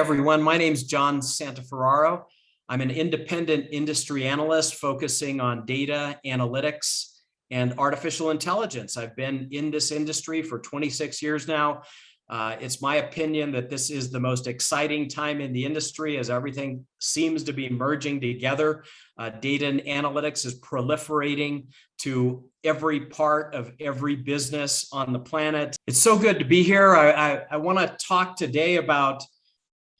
everyone. My name is John Santaferraro. I'm an independent industry analyst focusing on data analytics and artificial intelligence. I've been in this industry for 26 years now. It's my opinion that this is the most exciting time in the industry as everything seems to be merging together. Data and analytics is proliferating to every part of every business on the planet. It's so good to be here. I want to talk today about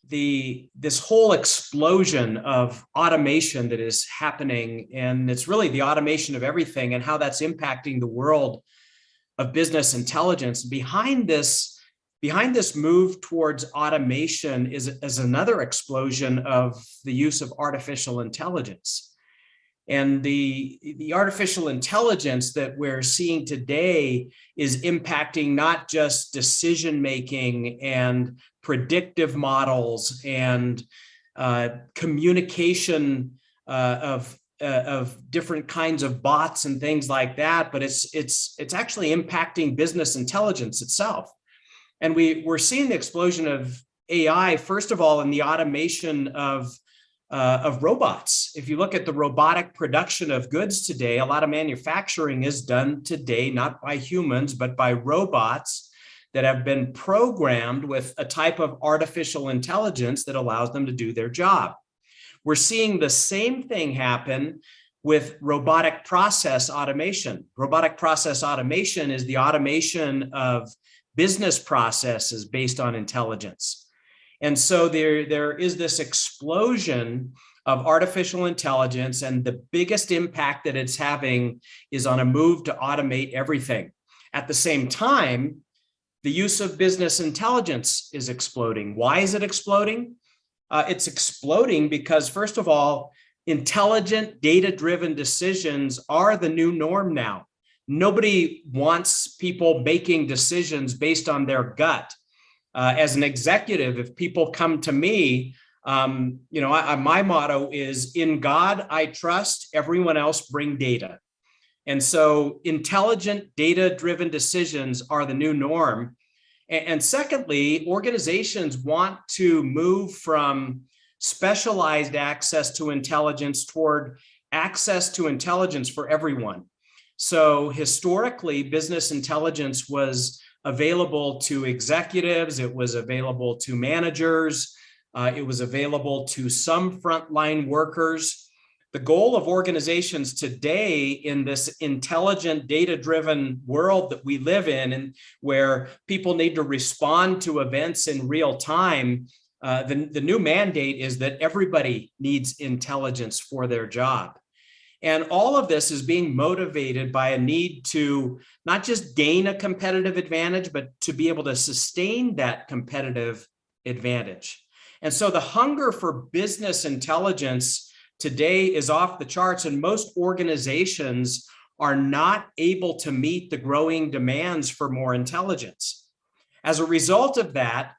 this whole explosion of automation that is happening, and it's really the automation of everything and how that's impacting the world of business intelligence. Behind this move towards automation is another explosion of the use of artificial intelligence. And the artificial intelligence that we're seeing today is impacting not just decision-making and predictive models and communication of different kinds of bots and things like that, but it's actually impacting business intelligence itself. And we're seeing the explosion of AI, first of all, in the automation of robots. If you look at the robotic production of goods today, a lot of manufacturing is done today, not by humans, but by robots that have been programmed with a type of artificial intelligence that allows them to do their job. We're seeing the same thing happen with robotic process automation. Robotic process automation is the automation of business processes based on intelligence. And so there is this explosion of artificial intelligence, and the biggest impact that it's having is on a move to automate everything. At the same time, the use of business intelligence is exploding. Why is it exploding? It's exploding because, first of all, intelligent, data-driven decisions are the new norm now. Nobody wants people making decisions based on their gut. As an executive, if people come to me, my motto is, in God I trust, everyone else bring data. And so intelligent, data-driven decisions are the new norm. And secondly, organizations want to move from specialized access to intelligence toward access to intelligence for everyone. So historically, business intelligence was available to executives, it was available to managers, it was available to some frontline workers. The goal of organizations today in this intelligent, data-driven world that we live in, and where people need to respond to events in real time, the new mandate is that everybody needs intelligence for their job. And all of this is being motivated by a need to not just gain a competitive advantage, but to be able to sustain that competitive advantage. And so the hunger for business intelligence today is off the charts, and most organizations are not able to meet the growing demands for more intelligence. As a result of that,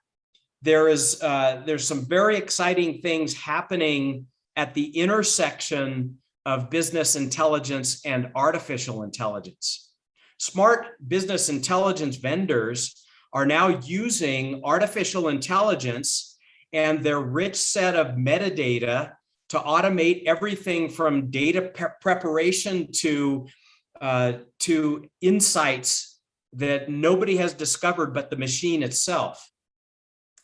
there's some very exciting things happening at the intersection of business intelligence and artificial intelligence. Smart business intelligence vendors are now using artificial intelligence and their rich set of metadata to automate everything from data preparation to insights that nobody has discovered but the machine itself.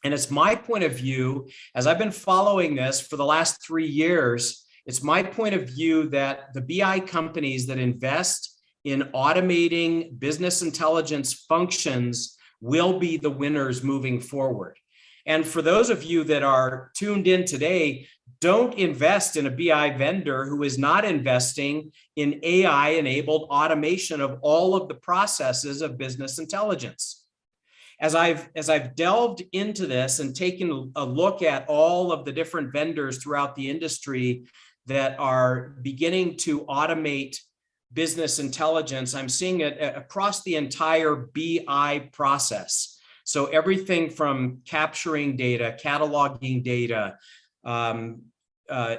And it's my point of view, as I've been following this for the last 3 years, it's my point of view that the BI companies that invest in automating business intelligence functions will be the winners moving forward. And for those of you that are tuned in today, don't invest in a BI vendor who is not investing in AI-enabled automation of all of the processes of business intelligence. As I've delved into this and taken a look at all of the different vendors throughout the industry that are beginning to automate business intelligence, I'm seeing it across the entire BI process. So everything from capturing data, cataloging data,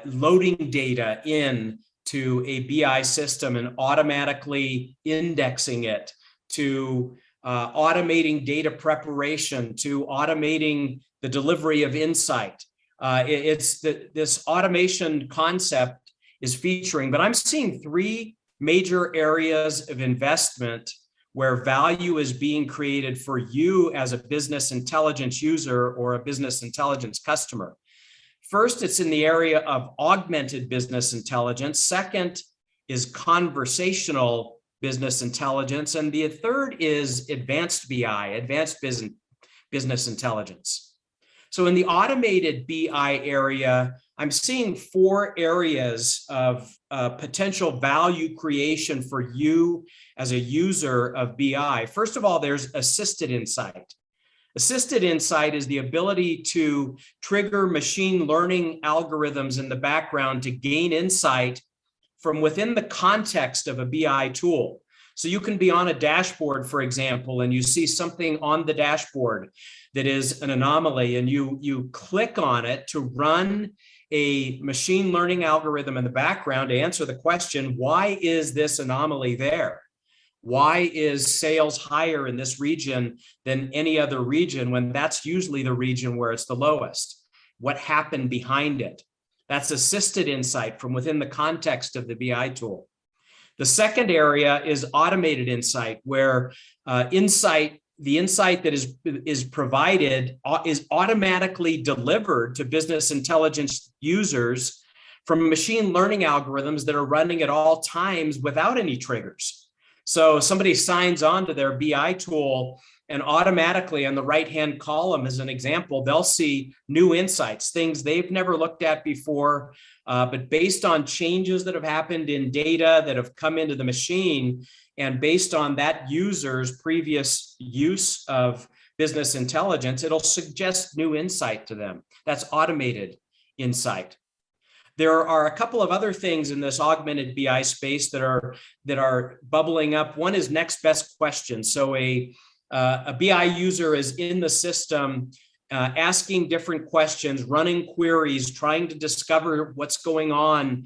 loading data in to a BI system and automatically indexing it, to automating data preparation to automating the delivery of insight. This automation concept is featuring, but I'm seeing three major areas of investment where value is being created for you as a business intelligence user or a business intelligence customer. First, it's in the area of augmented business intelligence. Second is conversational business intelligence. And the third is advanced BI, advanced business intelligence. So in the automated BI area, I'm seeing four areas of potential value creation for you as a user of BI. First of all, there's assisted insight. Assisted insight is the ability to trigger machine learning algorithms in the background to gain insight from within the context of a BI tool. So you can be on a dashboard, for example, and you see something on the dashboard that is an anomaly, and you click on it to run a machine learning algorithm in the background to answer the question, why is this anomaly there? Why is sales higher in this region than any other region when that's usually the region where it's the lowest? What happened behind it? That's assisted insight from within the context of the BI tool. The second area is automated insight, where the insight that is provided is automatically delivered to business intelligence users from machine learning algorithms that are running at all times without any triggers. So somebody signs on to their BI tool, and automatically on the right-hand column, as an example, they'll see new insights, things they've never looked at before, but based on changes that have happened in data that have come into the machine, and based on that user's previous use of business intelligence, it'll suggest new insight to them. That's automated insight. There are a couple of other things in this augmented BI space that are bubbling up. One is next best question. So a BI user is in the system asking different questions, running queries, trying to discover what's going on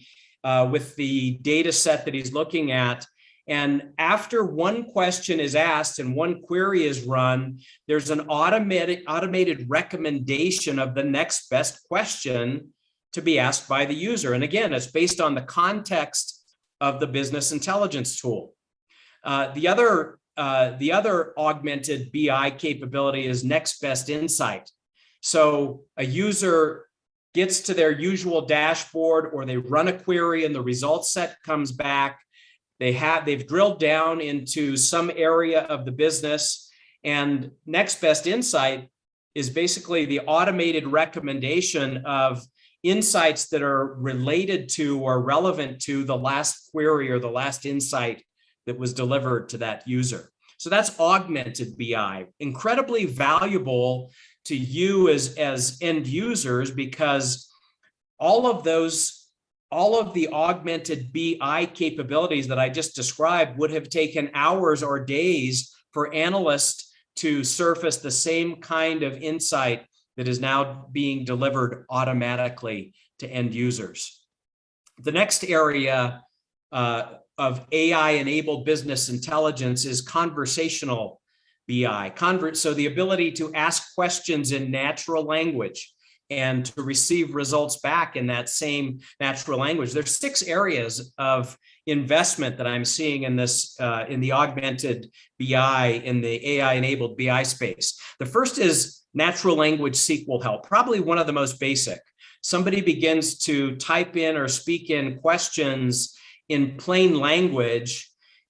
with the data set that he's looking at. And after one question is asked and one query is run, there's an automated recommendation of the next best question to be asked by the user. And again, it's based on the context of the business intelligence tool. The other augmented BI capability is next best insight. So a user gets to their usual dashboard, or they run a query and the result set comes back. They've drilled down into some area of the business, and next best insight is basically the automated recommendation of insights that are related to or relevant to the last query or the last insight that was delivered to that user. So that's augmented BI, incredibly valuable to you as end users, because all of the augmented BI capabilities that I just described would have taken hours or days for analysts to surface the same kind of insight that is now being delivered automatically to end users. The next area of AI-enabled business intelligence is conversational BI. So the ability to ask questions in natural language and to receive results back in that same natural language. There's 6 areas of investment that I'm seeing in this, in the augmented BI, in the AI-enabled BI space. The first is natural language SQL help, probably one of the most basic. Somebody begins to type in or speak in questions in plain language,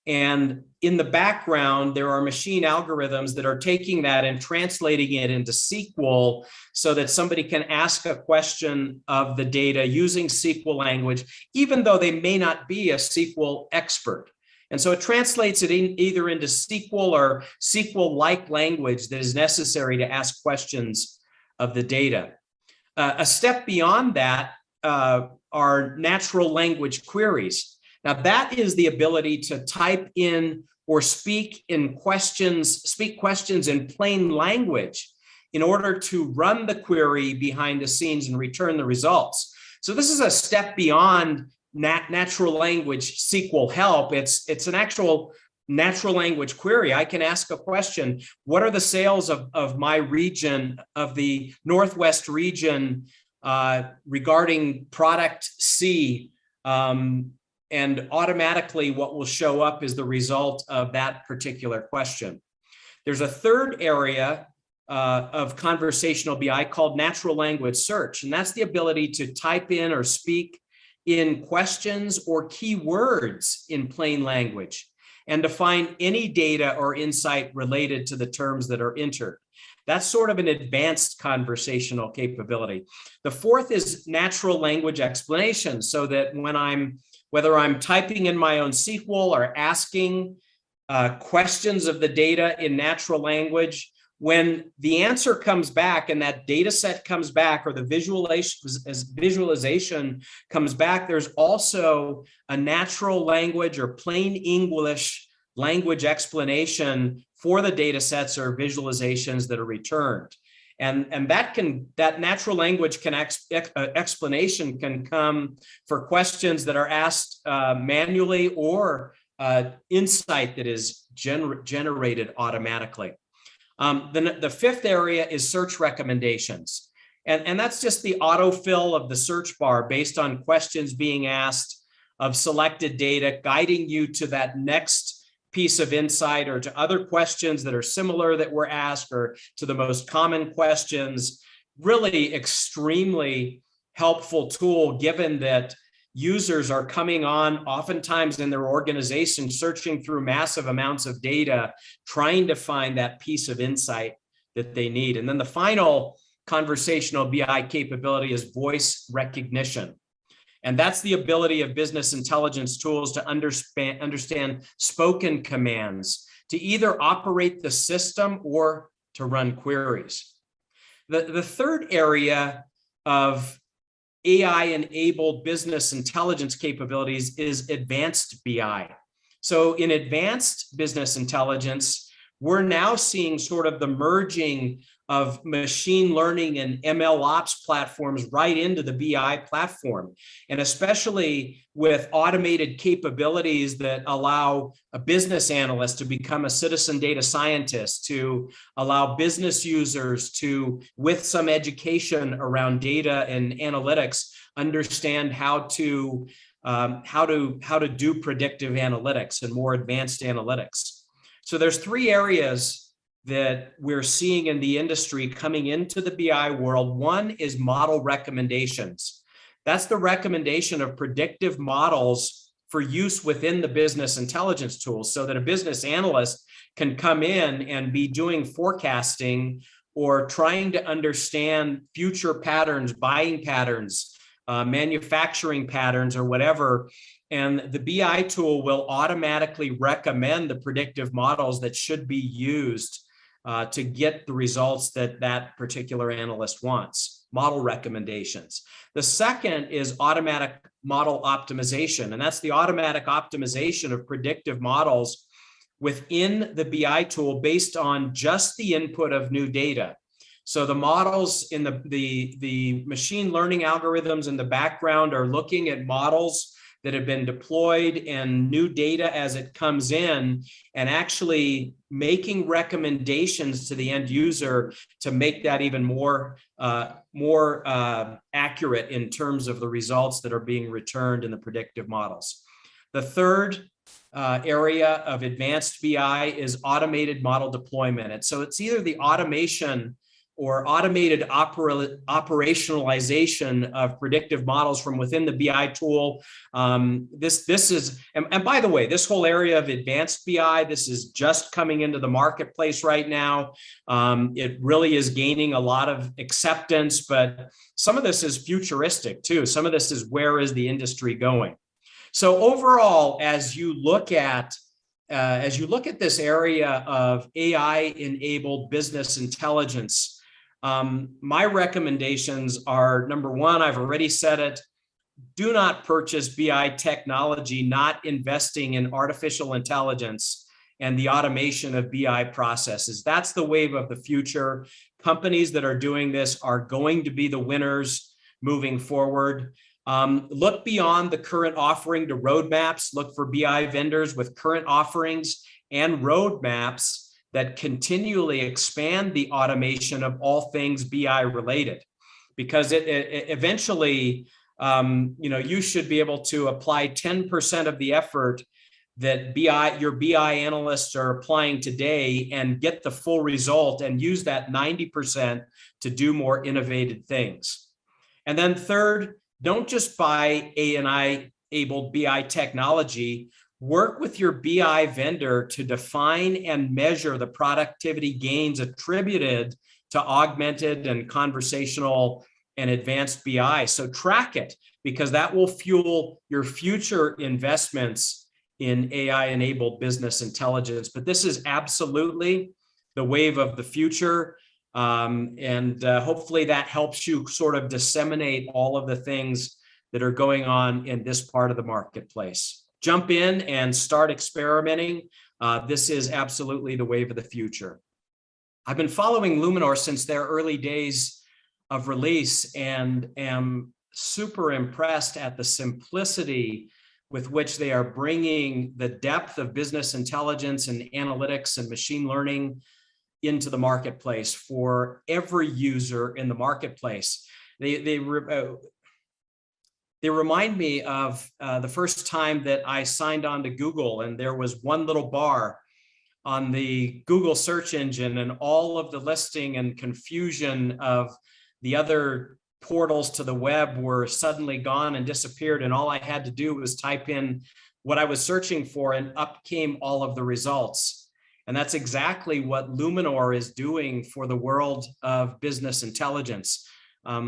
and in the background, there are machine algorithms that are taking that and translating it into SQL so that somebody can ask a question of the data using SQL language, even though they may not be a SQL expert. And so it translates it either into SQL or SQL-like language that is necessary to ask questions of the data. A step beyond that are natural language queries. Now, that is the ability to type in or speak questions in plain language in order to run the query behind the scenes and return the results. So this is a step beyond natural language SQL help. It's an actual natural language query, I can ask a question. What are the sales of my region, of the Northwest region, regarding product C? And automatically what will show up is the result of that particular question. There's a third area of conversational BI called natural language search, and that's the ability to type in or speak in questions or keywords in plain language and to find any data or insight related to the terms that are entered. That's sort of an advanced conversational capability. The fourth is natural language explanation, so that whether I'm typing in my own SQL or asking questions of the data in natural language, when the answer comes back and that data set comes back, or the visualization comes back, there's also a natural language or plain English language explanation for the data sets or visualizations that are returned. And that natural language explanation can come for questions that are asked manually, or insight that is generated automatically. The fifth area is search recommendations. And that's just the autofill of the search bar based on questions being asked of selected data, guiding you to that next piece of insight or to other questions that are similar that were asked, or to the most common questions. Really extremely helpful tool, given that users are coming on oftentimes in their organization, searching through massive amounts of data, trying to find that piece of insight that they need. And then the final conversational BI capability is voice recognition. And that's the ability of business intelligence tools to understand spoken commands, to either operate the system or to run queries. The third area of AI-enabled business intelligence capabilities is advanced BI. So in advanced business intelligence, we're now seeing sort of the merging of machine learning and ML ops platforms right into the BI platform. And especially with automated capabilities that allow a business analyst to become a citizen data scientist, to allow business users to, with some education around data and analytics, understand how to do predictive analytics and more advanced analytics. So there's three areas that we're seeing in the industry coming into the BI world. One is model recommendations. That's the recommendation of predictive models for use within the business intelligence tools, so that a business analyst can come in and be doing forecasting or trying to understand future patterns, buying patterns, manufacturing patterns, or whatever. And the BI tool will automatically recommend the predictive models that should be used to get the results that that particular analyst wants, model recommendations. The second is automatic model optimization, and that's the automatic optimization of predictive models within the BI tool based on just the input of new data. So the models in the machine learning algorithms in the background are looking at models that have been deployed and new data as it comes in, and actually making recommendations to the end user to make that even more accurate in terms of the results that are being returned in the predictive models. The third area of advanced BI is automated model deployment. And so it's either the automation or automated operationalization of predictive models from within the BI tool. This is, and by the way, this whole area of advanced BI, this is just coming into the marketplace right now. It really is gaining a lot of acceptance, but some of this is futuristic too. Some of this is, where is the industry going? So overall, as you look at this area of AI-enabled business intelligence, my recommendations are, number one, I've already said it, do not purchase BI technology not investing in artificial intelligence and the automation of BI processes. That's the wave of the future. Companies that are doing this are going to be the winners moving forward. Look beyond the current offering to roadmaps. Look for BI vendors with current offerings and roadmaps that continually expand the automation of all things BI related, because it eventually, you should be able to apply 10% of the effort that your BI analysts are applying today and get the full result and use that 90% to do more innovative things. And then third, don't just buy AI-enabled BI technology. Work with your BI vendor to define and measure the productivity gains attributed to augmented and conversational and advanced BI. So track it, because that will fuel your future investments in AI-enabled business intelligence. But this is absolutely the wave of the future. And hopefully that helps you sort of disseminate all of the things that are going on in this part of the marketplace. Jump in and start experimenting. This is absolutely the wave of the future. I've been following Lumenore since their early days of release and am super impressed at the simplicity with which they are bringing the depth of business intelligence and analytics and machine learning into the marketplace for every user in the marketplace. They remind me of the first time that I signed on to Google, and there was one little bar on the Google search engine, and all of the listing and confusion of the other portals to the web were suddenly gone and disappeared, and all I had to do was type in what I was searching for, and up came all of the results. And that's exactly what Lumenore is doing for the world of business intelligence.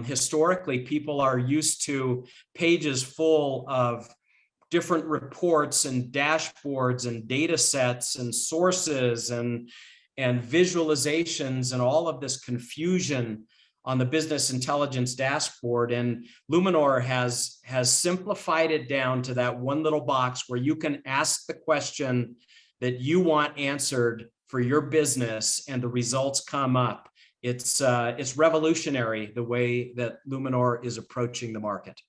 Historically, people are used to pages full of different reports and dashboards and data sets and sources and visualizations and all of this confusion on the business intelligence dashboard. And Lumenore has simplified it down to that one little box where you can ask the question that you want answered for your business, and the results come up. It's revolutionary the way that Lumenore is approaching the market.